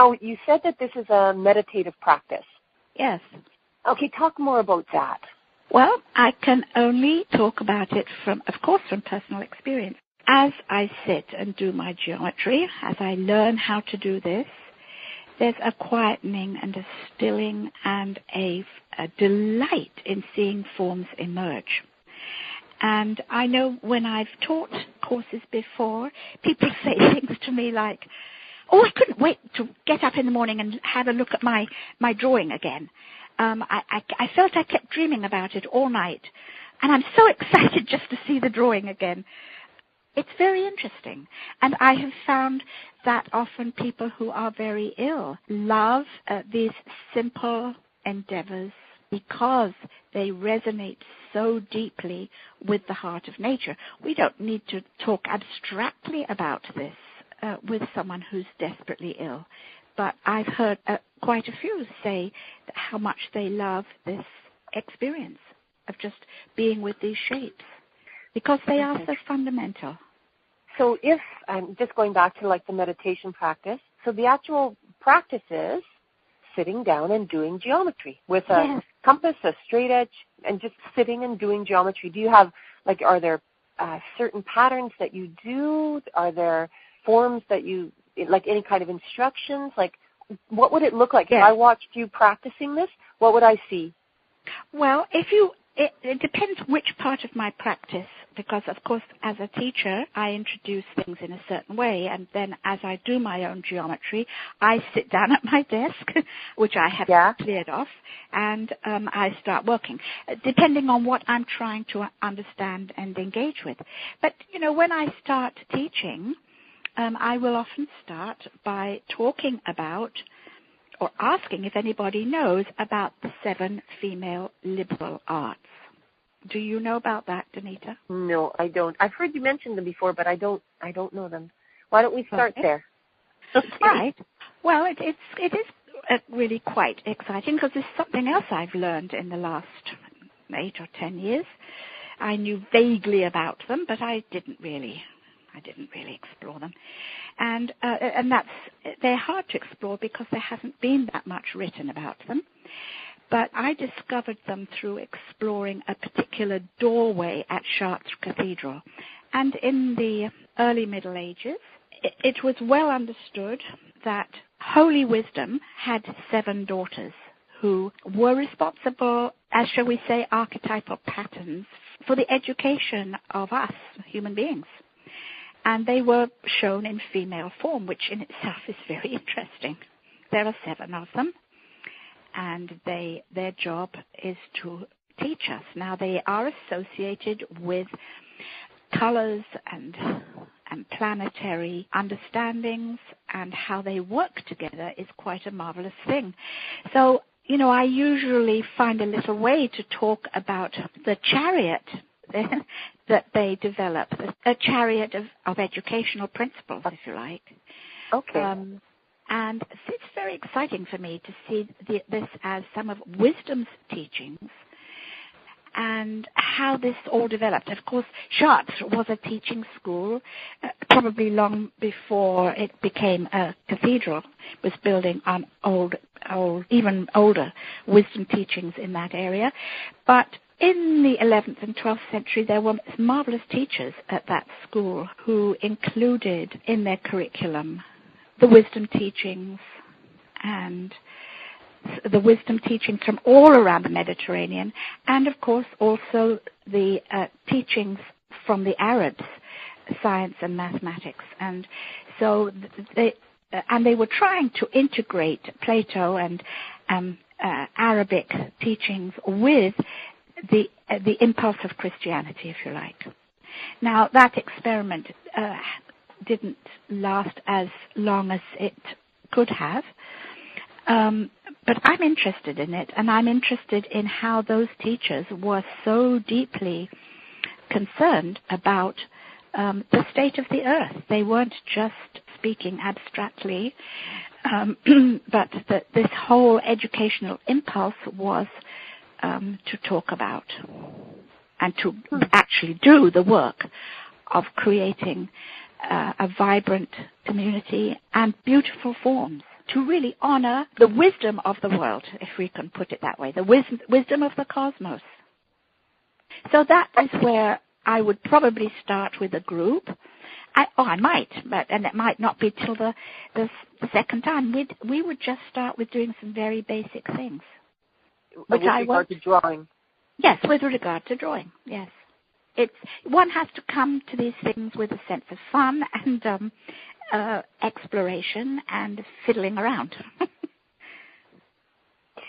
Now, you said that this is a meditative practice. Yes. Okay, talk more about that. Well, I can only talk about it from personal experience. As I sit and do my geometry, as I learn how to do this, there's a quietening and a stilling and a delight in seeing forms emerge. And I know when I've taught courses before, people say things to me like, oh, I couldn't wait to get up in the morning and have a look at my drawing again. I felt I kept dreaming about it all night, and I'm so excited just to see the drawing again. It's very interesting, and I have found that often people who are very ill love these simple endeavors because they resonate so deeply with the heart of nature. We don't need to talk abstractly about this with someone who's desperately ill. But I've heard quite a few say how much they love this experience of just being with these shapes because they are so fundamental. So if, I'm just going back to like the meditation practice, so the actual practice is sitting down and doing geometry with a compass, a straight edge, and just sitting and doing geometry. Do you have, like, are there certain patterns that you do? Are there forms that you, like any kind of instructions? Like, what would it look like if I watched you practicing this? What would I see? Well, it depends which part of my practice, because, of course, as a teacher, I introduce things in a certain way, and then as I do my own geometry, I sit down at my desk, which I have cleared off, and I start working, depending on what I'm trying to understand and engage with. But, you know, when I start teaching, I will often start by talking about or asking if anybody knows about the 7 female liberal arts. Do you know about that, Danita? No, I don't. I've heard you mention them before, but I don't know them. Why don't we start there? Okay. Right. Well, it is really quite exciting because there's something else I've learned in the last 8 or 10 years. I knew vaguely about them, but I didn't really explore them. And they're hard to explore because there hasn't been that much written about them. But I discovered them through exploring a particular doorway at Chartres Cathedral. And in the early Middle Ages, it was well understood that Holy Wisdom had 7 daughters who were responsible, as shall we say, archetypal patterns for the education of us, human beings. And they were shown in female form, which in itself is very interesting. There are 7 of them, and their job is to teach us. Now, they are associated with colors and planetary understandings, and how they work together is quite a marvelous thing. So, you know, I usually find a little way to talk about the chariot that they develop, a chariot of educational principles, if you like. Okay. And it's very exciting for me to see this as some of wisdom's teachings and how this all developed. Of course, Chartres was a teaching school, probably long before it became a cathedral. It was building on old, even older wisdom teachings in that area. But in the 11th and 12th century, there were marvelous teachers at that school who included in their curriculum the wisdom teachings and the wisdom teachings from all around the Mediterranean, and of course also the teachings from the Arabs, science and mathematics. And so they were trying to integrate Plato and Arabic teachings with the impulse of Christianity, if you like. Now, that experiment didn't last as long as it could have, but I'm interested in it, and I'm interested in how those teachers were so deeply concerned about the state of the earth. They weren't just speaking abstractly, but that this whole educational impulse was to talk about and to actually do the work of creating a vibrant community and beautiful forms. to really honor the wisdom of the world, if we can put it that way, the wisdom of the cosmos. So that is where I would probably start with a group. I might, and it might not be till the second time. We would just start with doing some very basic things. With regard to drawing. Yes, with regard to drawing, yes. One has to come to these things with a sense of fun and exploration and fiddling around.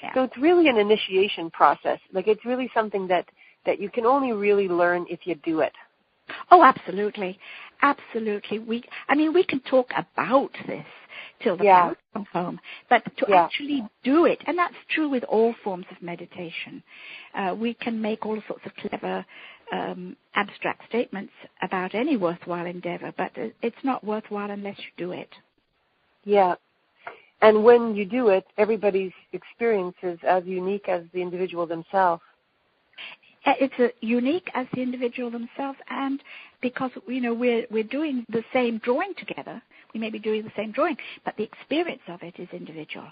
Yeah. So it's really an initiation process. Like, it's really something that you can only really learn if you do it. Oh, absolutely. Absolutely. We can talk about this till the cows come home, but to actually do it, and that's true with all forms of meditation. We can make all sorts of clever abstract statements about any worthwhile endeavor, but it's not worthwhile unless you do it. Yeah. And when you do it, everybody's experience is as unique as the individual themselves. It's unique as the individual themselves, and because we're doing the same drawing together, we may be doing the same drawing, but the experience of it is individual.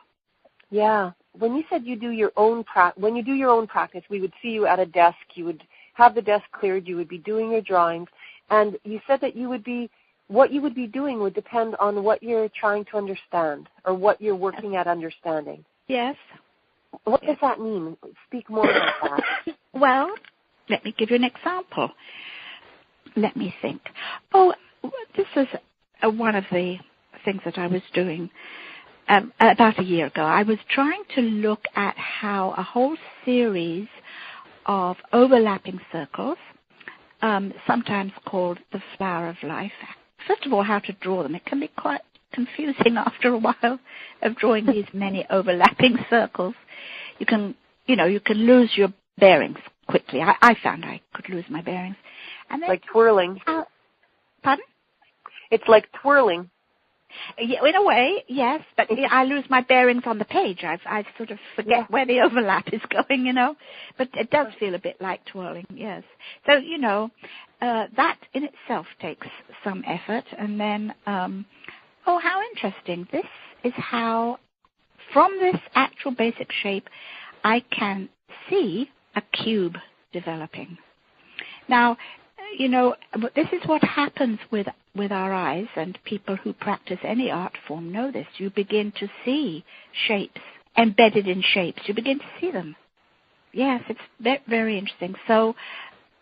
Yeah. When you said you do your own when you do your own practice, we would see you at a desk. You would have the desk cleared. You would be doing your drawings, and you said that what you would be doing would depend on what you're trying to understand or what you're working at understanding. Yes. What does that mean? Speak more about that. Well, let me give you an example. Let me think. Oh, this is one of the things that I was doing about a year ago. I was trying to look at how a whole series of overlapping circles, sometimes called the flower of life. First of all, how to draw them. It can be quite confusing after a while of drawing these many overlapping circles. You can lose your bearings quickly. I found I could lose my bearings. And then, like twirling. Pardon? It's like twirling. Yeah, in a way, yes, but I lose my bearings on the page. I sort of forget where the overlap is going, But it does feel a bit like twirling, yes. So, that in itself takes some effort. And then, how interesting. This is how, from this actual basic shape, I can see a cube developing. Now, this is what happens with our eyes, and people who practice any art form know this. You begin to see shapes, embedded in shapes. You begin to see them. Yes, it's very interesting. So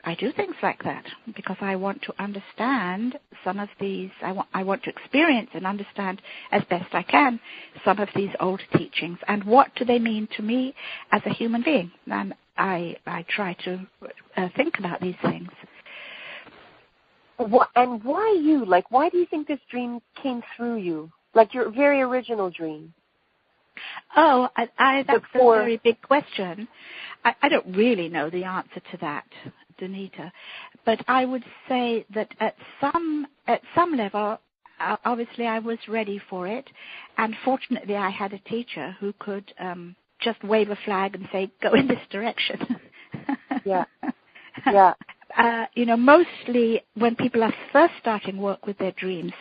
I do things like that because I want to understand some of these. I want to experience and understand as best I can some of these old teachings and what do they mean to me as a human being. And I try to think about these things. And why you? Like, why do you think this dream came through you? Like your very original dream? Oh, that's a very big question. I don't really know the answer to that, Danita. But I would say that at some level, obviously I was ready for it. And fortunately, I had a teacher who could just wave a flag and say, go in this direction. Yeah. Yeah. Mostly when people are first starting work with their dreams,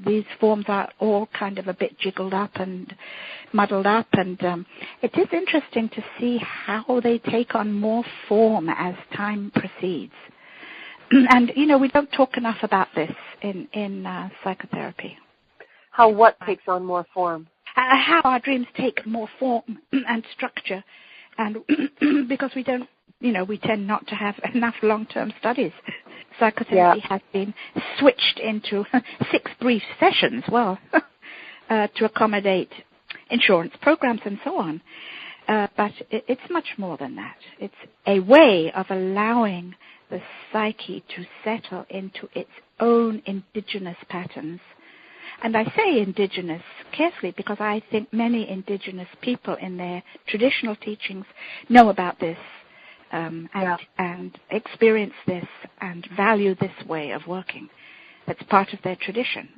these forms are all kind of a bit jiggled up and muddled up, and it is interesting to see how they take on more form as time proceeds. And, we don't talk enough about this in psychotherapy. How what takes on more form? How our dreams take more form and structure, and because we don't, we tend not to have enough long-term studies. Psychotherapy has been switched into 6 brief sessions, to accommodate insurance programs and so on. But it's much more than that. It's a way of allowing the psyche to settle into its own indigenous patterns. And I say indigenous carefully because I think many indigenous people in their traditional teachings know about this. And experience this and value this way of working. That's part of their tradition.